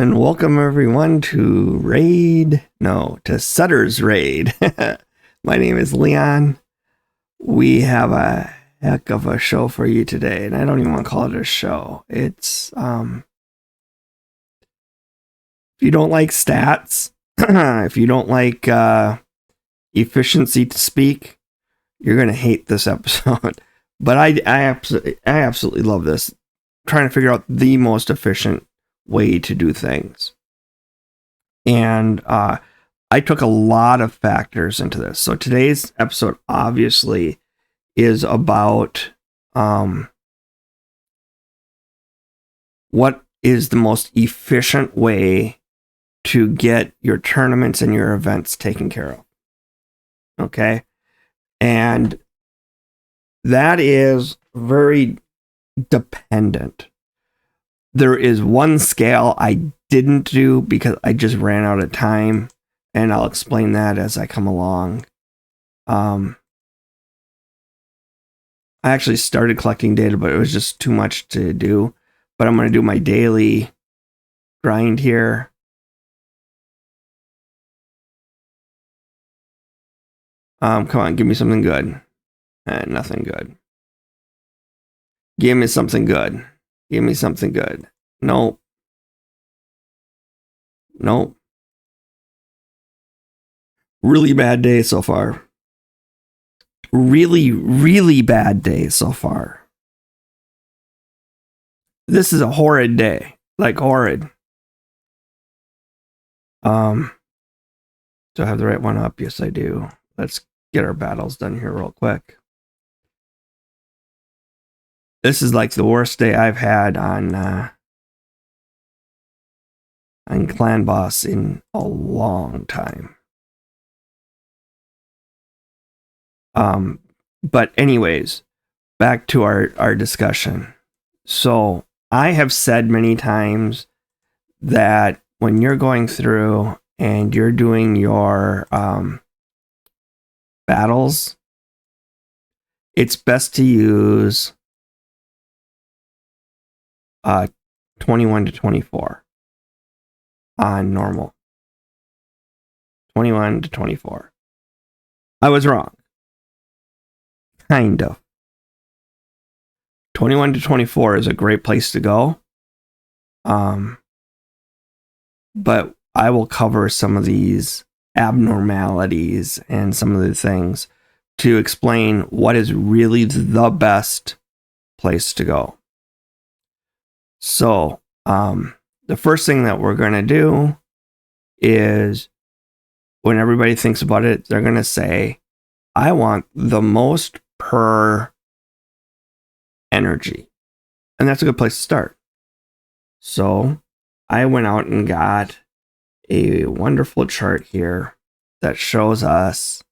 And welcome everyone to Sutter's Raid. My name is Leon. We have a heck of a show for you today, and I don't even want to call it a show. It's if you don't like stats, if you don't like efficiency to speak, you're gonna hate this episode. But I absolutely love this. Trying to figure out the most efficient way to do things. And I took a lot of factors into this. So today's episode obviously is about what is the most efficient way to get your tournaments and your events taken care of. Okay? And that is very dependent. There is one scale I didn't do because I just ran out of time, and I'll explain that as I come along. I actually started collecting data, but it was just too much to do. But I'm going to do my daily grind here. Come on, give me something good. Nothing good. Give me something good. Give me something good. Nope. Nope. Really bad day so far. Really, really bad day so far. This is a horrid day. Like horrid. Do I have the right one up? Yes, I do. Let's get our battles done here real quick. This is like the worst day I've had on Clan Boss in a long time. But anyways, back to our discussion. So I have said many times that when you're going through and you're doing your battles, it's best to use 21 to 24 on normal. 21 to 24. I was wrong. Kind of. 21 to 24 is a great place to go. But I will cover some of these abnormalities and some of the things to explain what is really the best place to go. So, the first thing that we're going to do is when everybody thinks about it, they're going to say, I want the most per energy. And that's a good place to start. So I went out and got a wonderful chart here that shows us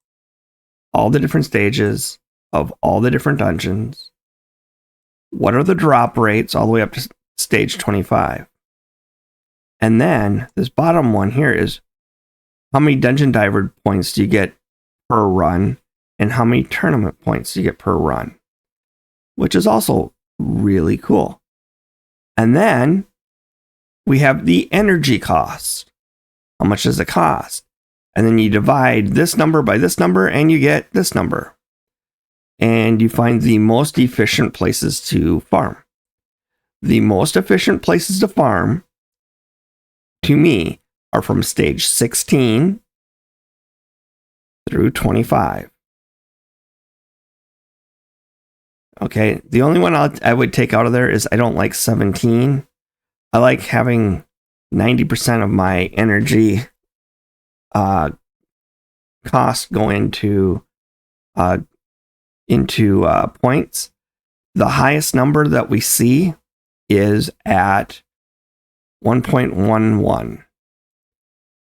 all the different stages of all the different dungeons. What are the drop rates all the way up to stage 25? And then this bottom one here is how many dungeon diver points do you get per run and how many tournament points do you get per run, which is also really cool. And then we have the energy cost. How much does it cost? And then you divide this number by this number and you get this number. And you find the most efficient places to farm. The most efficient places to farm, to me, are from stage 16 through 25. Okay, the only one I would take out of there is I don't like 17. I like having 90% of my energy cost go into points. The highest number that we see is at 1.11.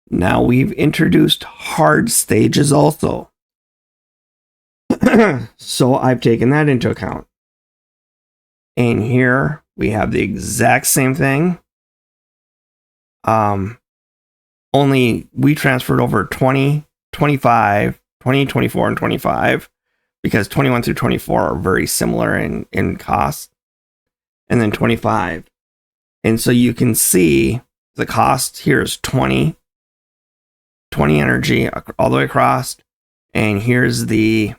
Now we've introduced hard stages also. So I've taken that into account. And here we have the exact same thing. Only we transferred over 20, 25, 20, 24, and 25 because 21 through 24 are very similar in cost. And then 25. And so you can see the cost here is 20 energy all the way across. And here's the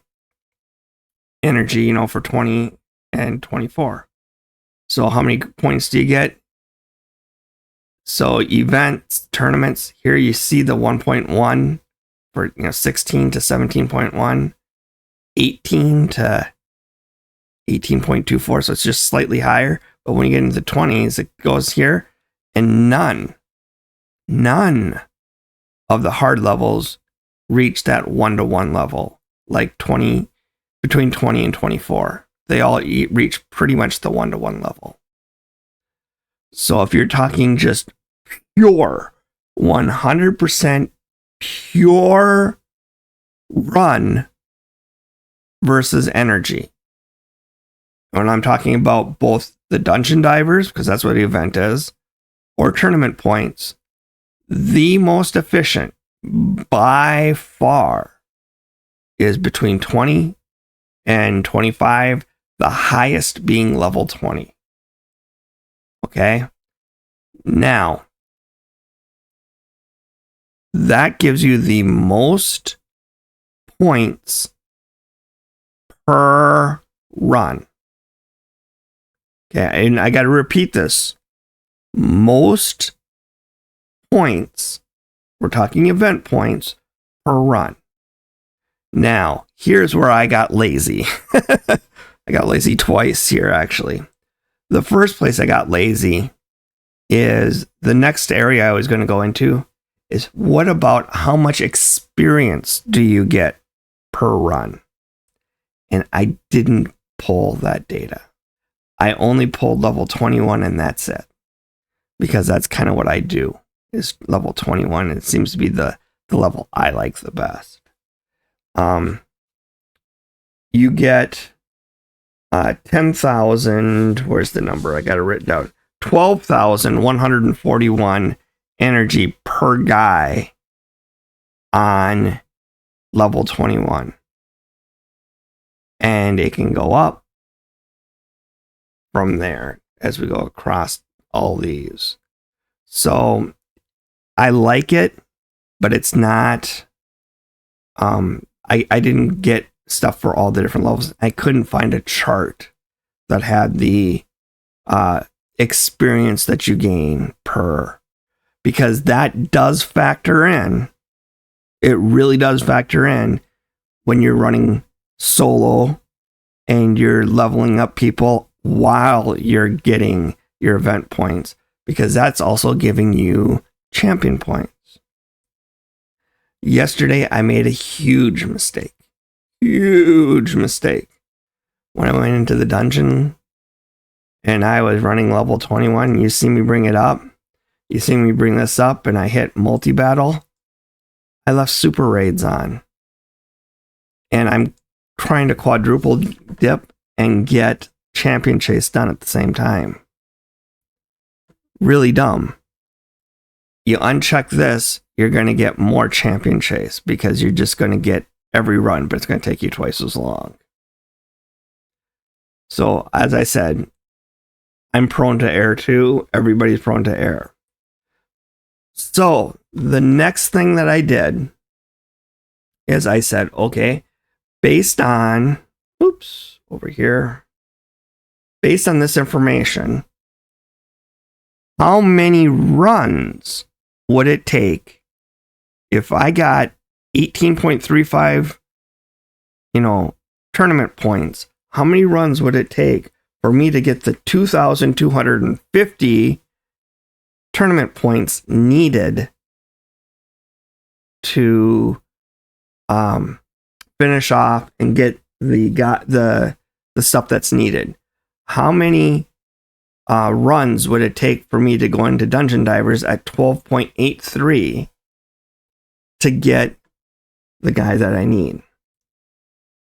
energy, you know, for 20 and 24. So how many points do you get? So events, tournaments, here you see the 1.1 for, you know, 16 to 17.1, 18 to 18.24. So it's just slightly higher. But when you get into the 20s, it goes here, and none of the hard levels reach that 1-to-1 level, like between 20 and 24. They all reach pretty much the 1-to-1 level. So if you're talking just pure, 100% pure run versus energy, when I'm talking about both the dungeon divers, because that's what the event is, or tournament points, the most efficient by far is between 20 and 25, the highest being level 20. Okay? Now, that gives you the most points per run. Okay, and I got to repeat this. Most points, we're talking event points per run. Now, here's where I got lazy. I got lazy twice here, actually. The first place I got lazy is the next area I was going to go into is what about how much experience do you get per run? And I didn't pull that data. I only pulled level 21 and that's it. Because that's kind of what I do, is level 21. It seems to be the level I like the best. You get 10,000, where's the number? I got it written down. 12,141 energy per guy on level 21. And it can go up from there as we go across all these. So I like it, but it's not, I didn't get stuff for all the different levels. I couldn't find a chart that had the experience that you gain per, because that does factor in. It really does factor in when you're running solo and you're leveling up people while you're getting your event points, because that's also giving you champion points. Yesterday, I made a huge mistake. When I went into the dungeon and I was running level 21, you see me bring it up. You see me bring this up and I hit multi-battle. I left super raids on. And I'm trying to quadruple dip and get champion chase done at the same time. Really dumb. You uncheck this, you're going to get more champion chase because you're just going to get every run, but it's going to take you twice as long. So, as I said, I'm prone to error too. Everybody's prone to error. So, the next thing that I did is I said, okay, based on this information, how many runs would it take if I got 18.35, tournament points? How many runs would it take for me to get the 2,250 tournament points needed to finish off and get the stuff that's needed? How many runs would it take for me to go into Dungeon Divers at 12.83 to get the guy that I need?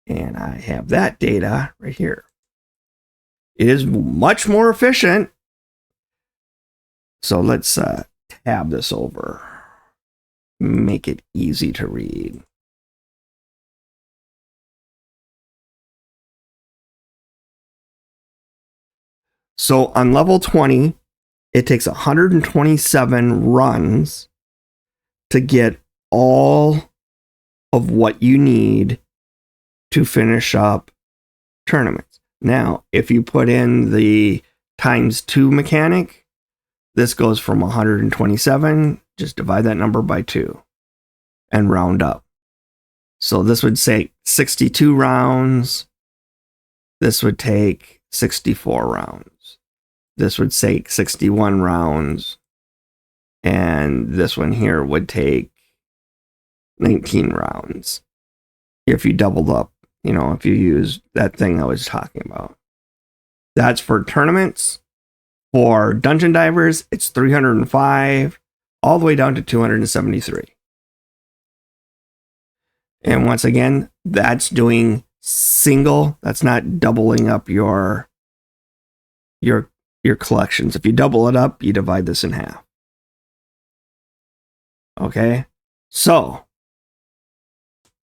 And I have that data right here. It is much more efficient. So let's tab this over. Make it easy to read. So on level 20, it takes 127 runs to get all of what you need to finish up tournaments. Now, if you put in the ×2 mechanic, this goes from 127, just divide that number by 2 and round up. So this would say 62 rounds. This would take 64 rounds. This would take 61 rounds. And this one here would take 19 rounds. If you doubled up, if you use that thing I was talking about. That's for tournaments. For dungeon divers, it's 305 all the way down to 273. And once again, that's doing single. That's not doubling up your collections. If you double it up, you divide this in half. Okay? So,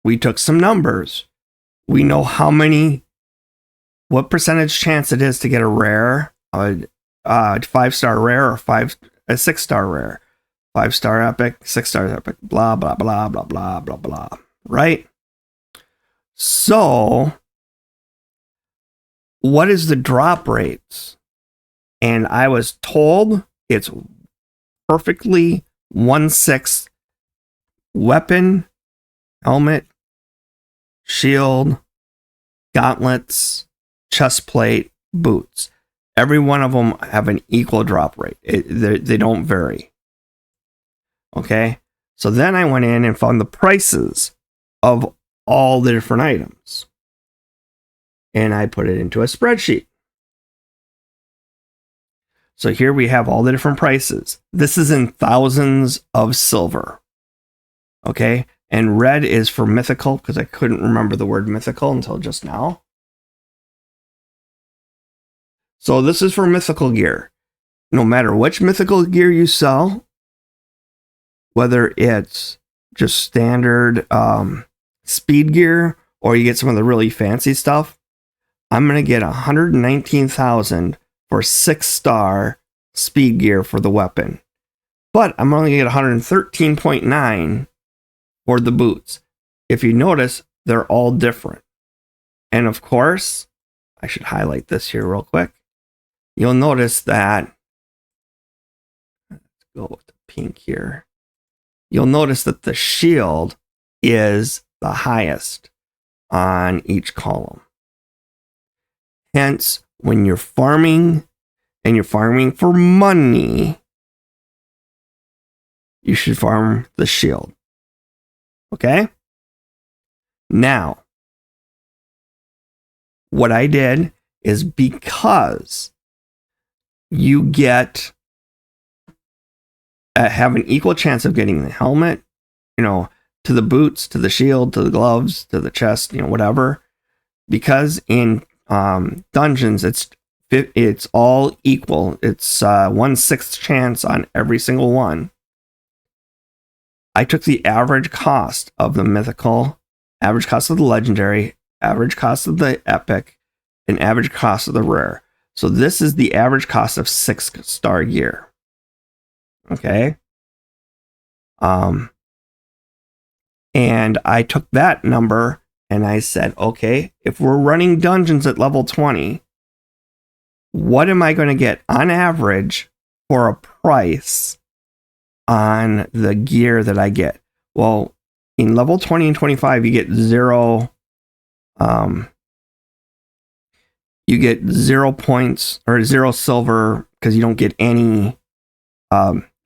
we took some numbers. We know what percentage chance it is to get a rare, a 5-star rare, or a 6-star rare. 5-star epic, 6-star epic, blah, blah, blah, blah, blah, blah, blah. Right? So, what is the drop rates? And I was told it's perfectly 1/6 weapon, helmet, shield, gauntlets, chest plate, boots. Every one of them have an equal drop rate. They don't vary. Okay? So then I went in and found the prices of all the different items. And I put it into a spreadsheet. So here we have all the different prices. This is in thousands of silver. Okay? And red is for mythical, because I couldn't remember the word mythical until just now. So this is for mythical gear. No matter which mythical gear you sell, whether it's just standard speed gear or you get some of the really fancy stuff, I'm going to get 119,000 for 6-star speed gear for the weapon. But I'm only going to get 113.9 for the boots. If you notice, they're all different. And of course, I should highlight this here real quick. You'll notice that, let's go with the pink here. You'll notice that the shield is the highest on each column. Hence, when you're farming and you're farming for money, you should farm the shield. Okay? Now, what I did is, because you have an equal chance of getting the helmet, to the boots, to the shield, to the gloves, to the chest, whatever. Because in dungeons, it's all equal. It's 1/6 chance on every single one. I took the average cost of the mythical, average cost of the legendary, average cost of the epic, and average cost of the rare. So this is the average cost of 6-star gear. Okay? And I took that number and I said, okay, if we're running dungeons at level 20, what am I going to get on average for a price on the gear that I get? Well, in level 20 and 25, you get 0 points or 0 silver, because you don't get any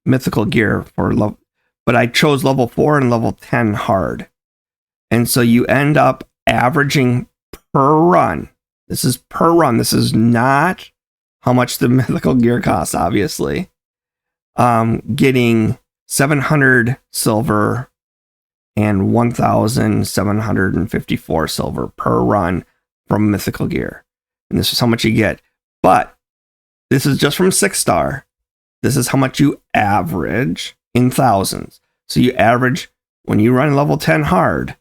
mythical gear for level. But I chose level 4 and level 10 hard. And so you end up averaging per run. This is per run. This is not how much the mythical gear costs, obviously. Getting 700 silver and 1,754 silver per run from mythical gear. And this is how much you get. But this is just from 6-star. This is how much you average in thousands. So you average, when you run level 10 hard,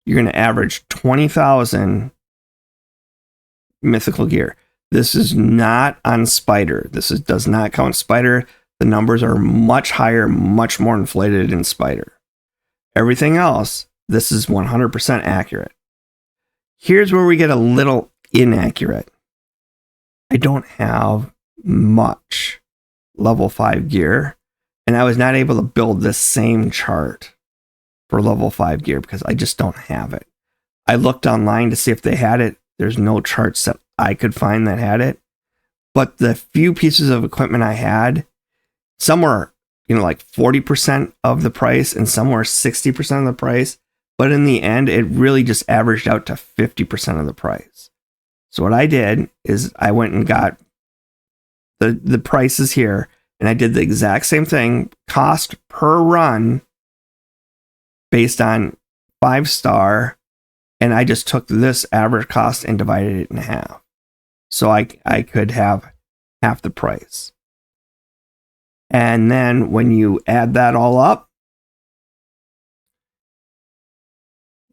you're going to average 20,000 mythical gear. This is not on Spider. Does not count Spider. The numbers are much higher, much more inflated in Spider. Everything else, this is 100% accurate. Here's where we get a little inaccurate. I don't have much level 5 gear, and I was not able to build this same chart for level 5 gear because I just don't have it. I looked online to see if they had it. There's no charts that I could find that had it. But the few pieces of equipment I had, some were, like 40% of the price and some were 60% of the price. But in the end, it really just averaged out to 50% of the price. So what I did is I went and got the prices here, and I did the exact same thing, cost per run based on 5-star, and I just took this average cost and divided it in half. So I could have half the price. And then when you add that all up,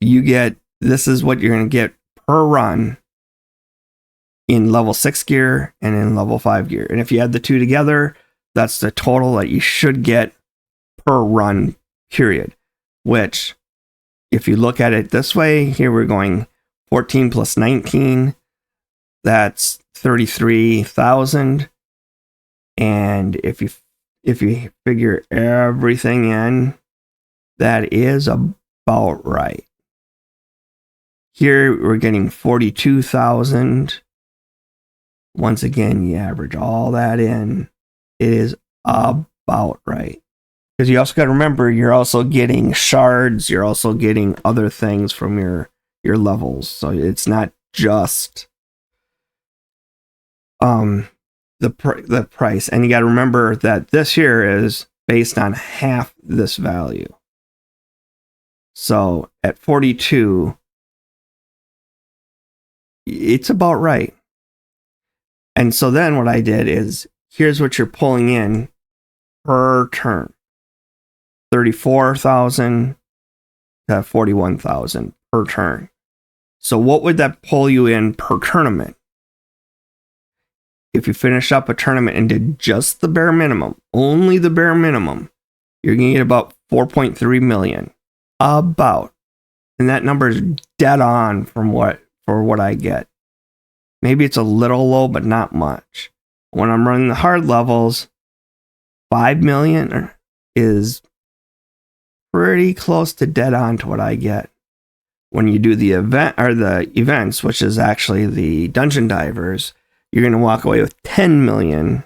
this is what you're going to get per run in level 6 gear and in level 5 gear. And if you add the two together, that's the total that you should get per run, period. Which, if you look at it this way, here we're going 14 plus 19, that's 33,000. And if you figure everything in, that is about right. Here we're getting 42,000. Once again, you average all that in, it is about right. Because you also got to remember, you're also getting shards, you're also getting other things from your levels. So it's not just the price. And you got to remember that this here is based on half this value. So at 42, it's about right. And so then what I did is, here's what you're pulling in per turn. 34,000 to 41,000 per turn. So what would that pull you in per tournament? If you finish up a tournament and did just the bare minimum, only the bare minimum, you're going to get about 4.3 million. About. And that number is dead on for what I get. Maybe it's a little low, but not much. When I'm running the hard levels, 5 million is pretty close to dead on to what I get. When you do the events, which is actually the dungeon divers, you're going to walk away with 10 million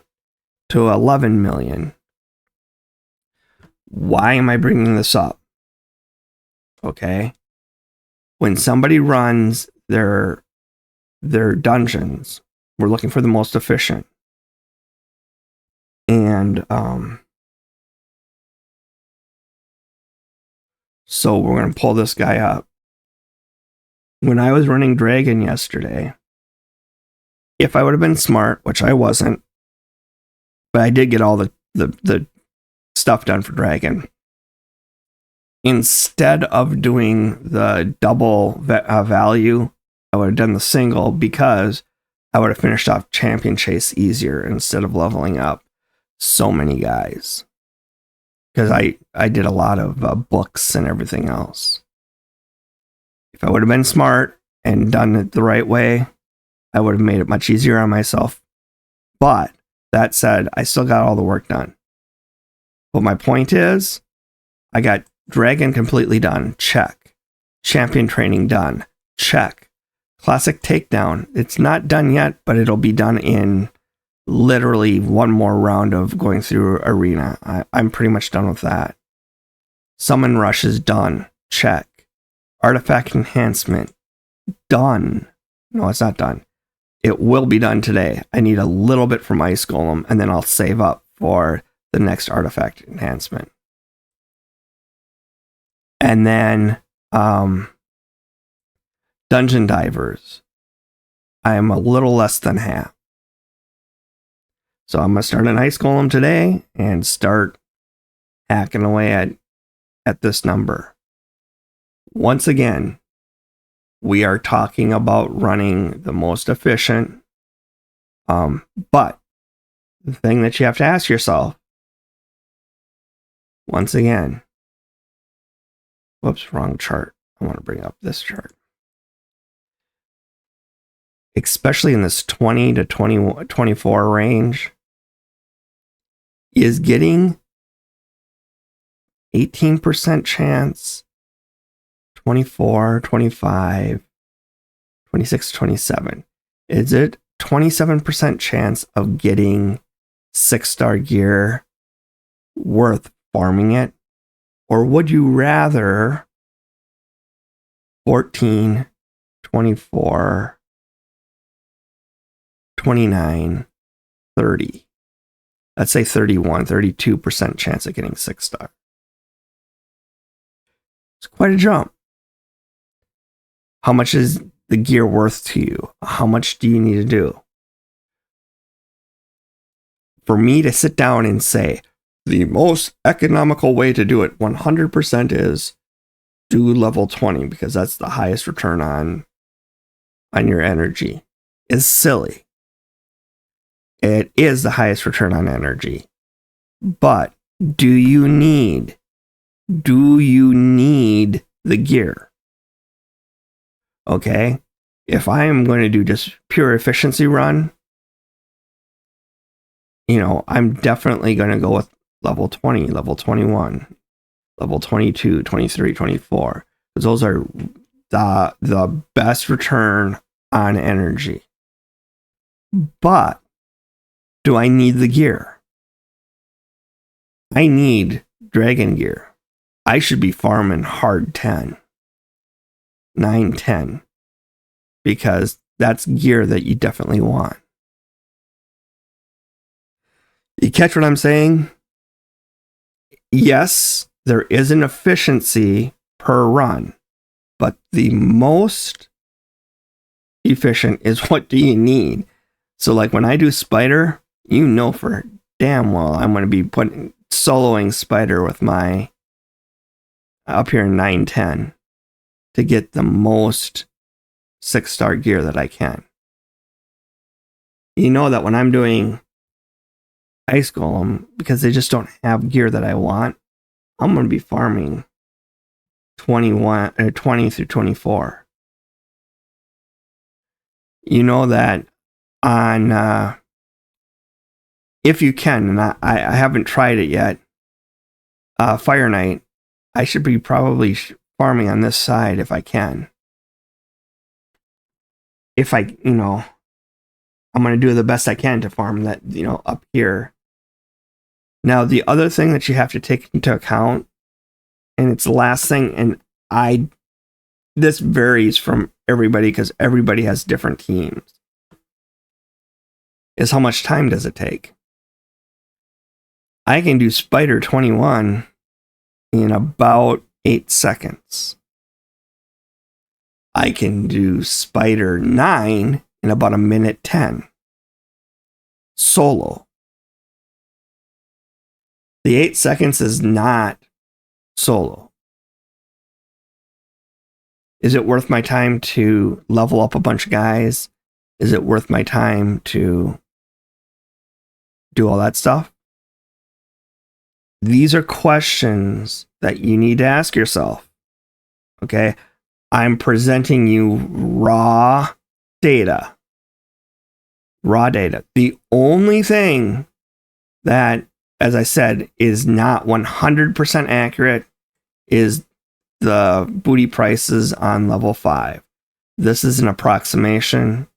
to 11 million. Why am I bringing this up? Okay. When somebody runs their dungeons, we're looking for the most efficient. And so we're going to pull this guy up. When I was running Dragon yesterday, if I would have been smart, which I wasn't, but I did get all the stuff done for Dragon. Instead of doing the double value, I would have done the single, because I would have finished off Champion Chase easier instead of leveling up so many guys. Because I did a lot of books and everything else. If I would have been smart and done it the right way, I would have made it much easier on myself. But that said, I still got all the work done. But my point is, I got Dragon completely done. Check. Champion training done. Check. Classic takedown. It's not done yet, but it'll be done in literally one more round of going through arena. I'm pretty much done with that. Summon rush is done. Check. Artifact enhancement. Done. No, it's not done. It will be done today. I need a little bit from Ice Golem, and then I'll save up for the next artifact enhancement. And then Dungeon Divers, I am a little less than half. So I'm going to start an Ice Golem today and start hacking away at this number. Once again, we are talking about running the most efficient But the thing that you have to ask yourself, once again, whoops, wrong chart. I want to bring up this chart. Especially in this 20 to 24 range, is getting 18% chance, 24, 25, 26, 27. Is it 27% chance of getting 6-star gear worth farming it? Or would you rather 14, 24, 29, 30? Let's say 31, 32% chance of getting 6-star. It's quite a jump. How much is the gear worth to you? How much do you need to do? For me to sit down and say, the most economical way to do it 100% is do level 20 because that's the highest return on your energy, is silly. It is the highest return on energy. But do you need the gear? Okay? If I am going to do just pure efficiency run, I'm definitely going to go with level 20, level 21, level 22, 23, 24. Because those are the best return on energy. But do I need the gear? I need dragon gear. I should be farming hard 10, 9, 10. Because that's gear that you definitely want. You catch what I'm saying? Yes, there is an efficiency per run, but the most efficient is what do you need? So like when I do spider, for damn well I'm going to be soloing spider with my up here in 9, 10 to get the most 6-star gear that I can. You know that when I'm doing Ice Golem, because they just don't have gear that I want, I'm going to be farming 20 through 24. You know that on, if you can, and I haven't tried it yet, Fire Knight, I should be probably farming on this side if I can. If I'm going to do the best I can to farm that, up here. Now, the other thing that you have to take into account, and it's the last thing, and this varies from everybody because everybody has different teams, is how much time does it take? I can do Spider 21 in about 8 seconds. I can do Spider 9 in about 1:10. Solo. The 8 seconds is not solo. Is it worth my time to level up a bunch of guys? Is it worth my time to do all that stuff? These are questions that you need to ask yourself. Okay? I'm presenting you raw data. Raw data. The only thing that, as I said, is not 100% accurate is the booty prices on level 5. This is an approximation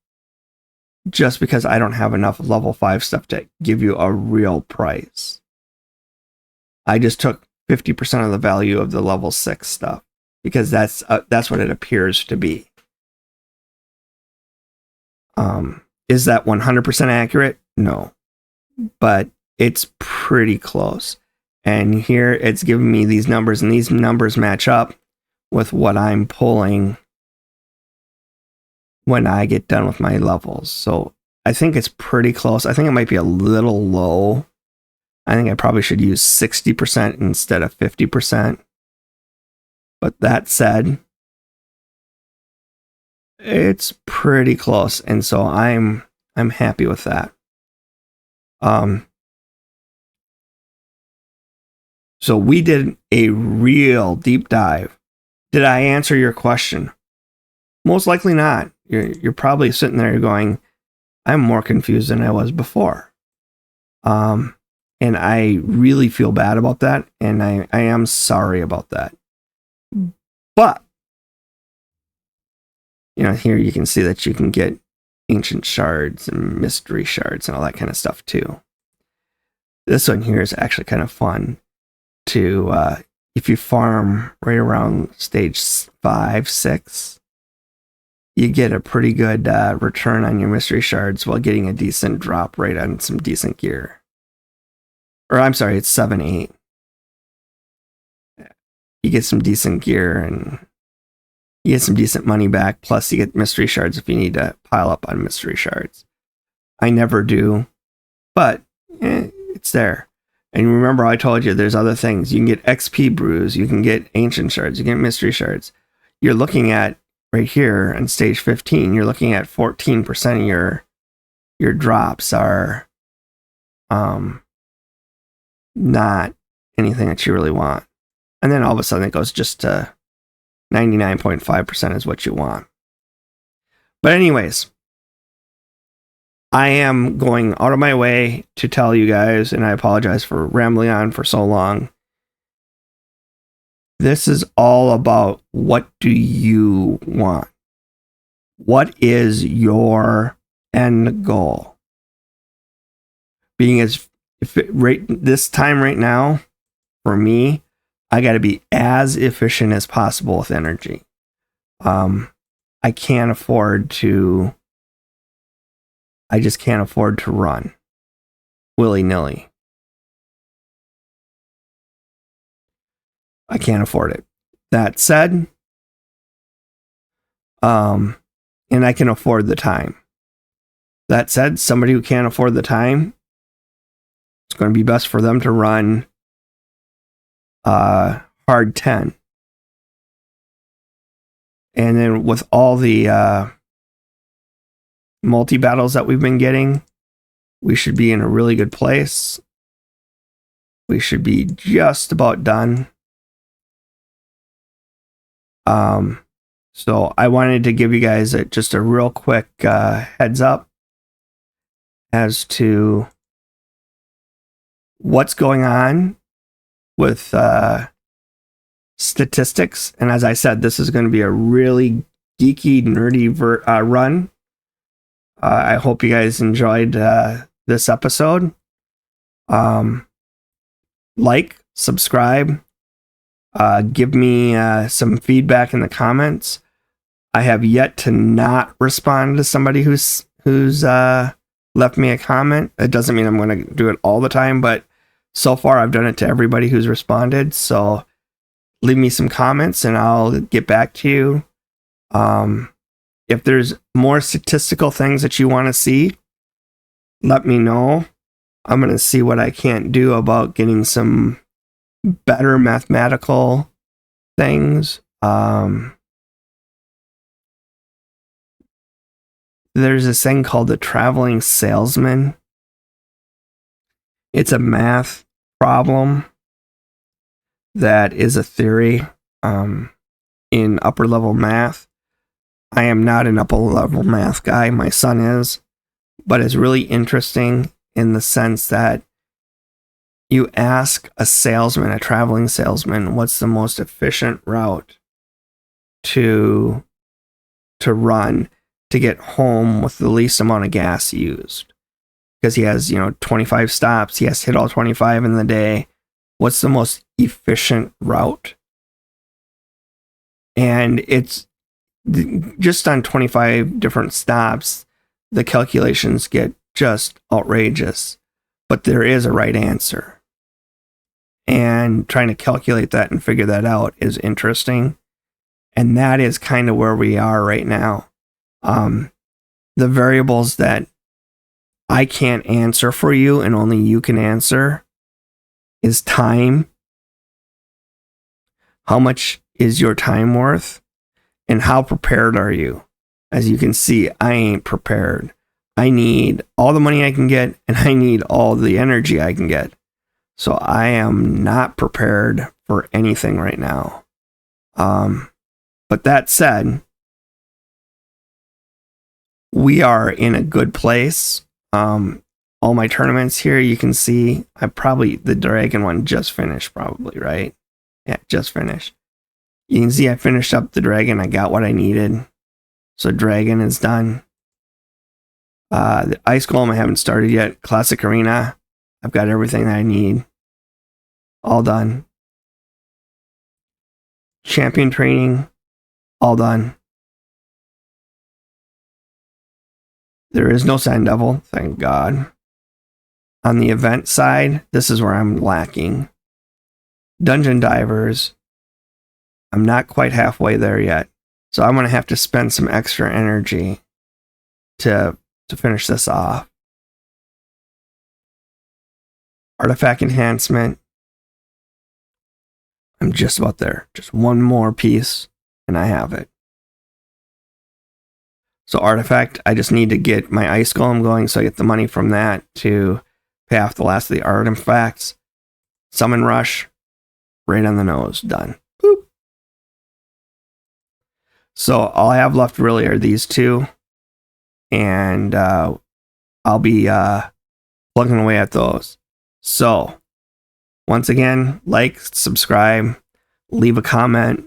just because I don't have enough level 5 stuff to give you a real price. I just took 50% of the value of the level 6 stuff because that's what it appears to be. Is that 100% accurate? No. But it's pretty close. And here it's giving me these numbers, and these numbers match up with what I'm pulling when I get done with my levels. So I think it's pretty close. I think it might be a little low. I think I probably should use 60% instead of 50%. But that said, it's pretty close. And so I'm I'm happy with that. So we did a real deep dive. Did I answer your question? Most likely not. You're probably sitting there going, I'm more confused than I was before. And I really feel bad about that, and I am sorry about that. But, here you can see that you can get ancient shards and mystery shards and all that kind of stuff too. This one here is actually kind of fun to, if you farm right around stage 5, 6, you get a pretty good return on your mystery shards while getting a decent drop rate on some decent gear. Or I'm sorry, it's 7, 8. You get some decent gear and you get some decent money back. Plus, you get mystery shards if you need to pile up on mystery shards. I never do, but it's there. And remember, I told you there's other things. You can get XP brews, you can get ancient shards, you can get mystery shards. You're looking at right here on stage 15. You're looking at 14% of your drops are not anything that you really want. And then all of a sudden it goes just to 99.5% is what you want. But anyways, I am going out of my way to tell you guys, and I apologize for rambling on for so long. This is all about what do you want? What is your end goal? Being as this time right now, for me, I got to be as efficient as possible with energy. I can't afford to. I just can't afford to run willy-nilly. I can't afford it. That said, and I can afford the time. That said, somebody who can't afford the time, it's going to be best for them to run hard 10. And then with all the multi-battles that we've been getting, we should be in a really good place. We should be just about done. So I wanted to give you guys just a real quick heads up as to what's going on with statistics. And as I said, this is going to be a really geeky, nerdy run. I hope you guys enjoyed this episode. Like, subscribe, give me some feedback in the comments. I have yet to not respond to somebody who's left me a comment. It doesn't mean I'm going to do it all the time, but so far I've done it to everybody who's responded. So leave me some comments and I'll get back to you. If there's more statistical things that you want to see, let me know. I'm going to see what I can't do about getting some better mathematical things. There's this thing called the traveling salesman. It's a math problem that is a theory in upper level math. I am not an upper level math guy. My son is, but it's really interesting in the sense that you ask a salesman, a traveling salesman, what's the most efficient route to run to get home with the least amount of gas used. Because he has, 25 stops. He has to hit all 25 in the day. What's the most efficient route? And it's just on 25 different stops, the calculations get just outrageous. But there is a right answer. And trying to calculate that and figure that out is interesting. And that is kind of where we are right now. The variables that I can't answer for you and only you can answer is time. How much is your time worth? And how prepared are you? As you can see, I ain't prepared. I need all the money I can get, and I need all the energy I can get. So I am not prepared for anything right now. But that said, we are in a good place. All my tournaments here, you can see, the dragon one just finished probably, right? Yeah, just finished. You can see I finished up the dragon. I got what I needed. So dragon is done. The ice golem I haven't started yet. Classic arena, I've got everything that I need. All done. Champion training, all done. There is no Sand Devil, thank God. On the event side, this is where I'm lacking. Dungeon divers, I'm not quite halfway there yet. So I'm going to have to spend some extra energy to finish this off. Artifact enhancement, I'm just about there. Just one more piece, and I have it. So artifact, I just need to get my ice golem going so I get the money from that to pay off the last of the artifacts. Summon rush, right on the nose, done. Boop. So all I have left really are these two, and I'll be plugging away at those. So once again, like, subscribe, leave a comment,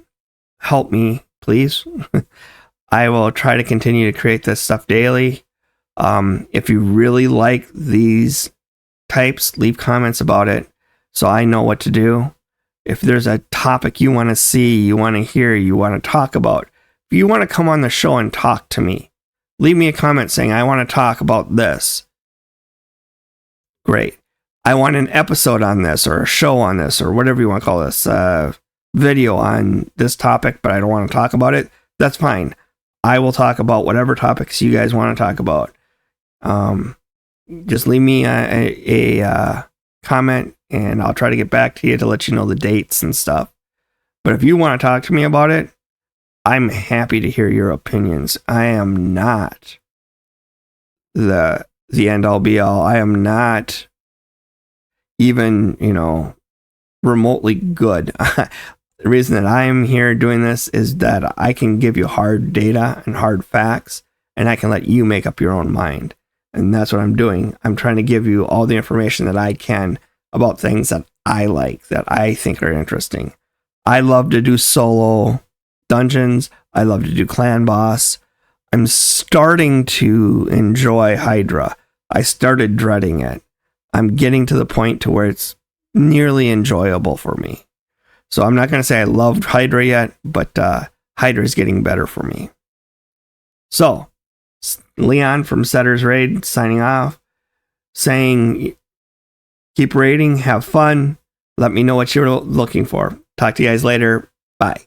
help me, please. I will try to continue to create this stuff daily. If you really like these types, leave comments about it so I know what to do. If there's a topic you want to see, you want to hear, you want to talk about, if you want to come on the show and talk to me, leave me a comment saying, I want to talk about this. Great. I want an episode on this, or a show on this, or whatever you want to call this, video on this topic, but I don't want to talk about it. That's fine. I will talk about whatever topics you guys want to talk about. Just leave me a comment, and I'll try to get back to you to let you know the dates and stuff. But if you want to talk to me about it, I'm happy to hear your opinions. I am not the end all be all. I am not even, remotely good. The reason that I am here doing this is that I can give you hard data and hard facts, and I can let you make up your own mind. And that's what I'm doing. I'm trying to give you all the information that I can about things that I like, that I think are interesting. I love to do solo dungeons. I love to do clan boss. I'm starting to enjoy Hydra. I started dreading it. I'm getting to the point to where it's nearly enjoyable for me. So I'm not going to say I loved Hydra yet, but Hydra is getting better for me. So, Leon from Setter's Raid signing off, saying keep raiding, have fun, let me know what you're looking for. Talk to you guys later. Bye.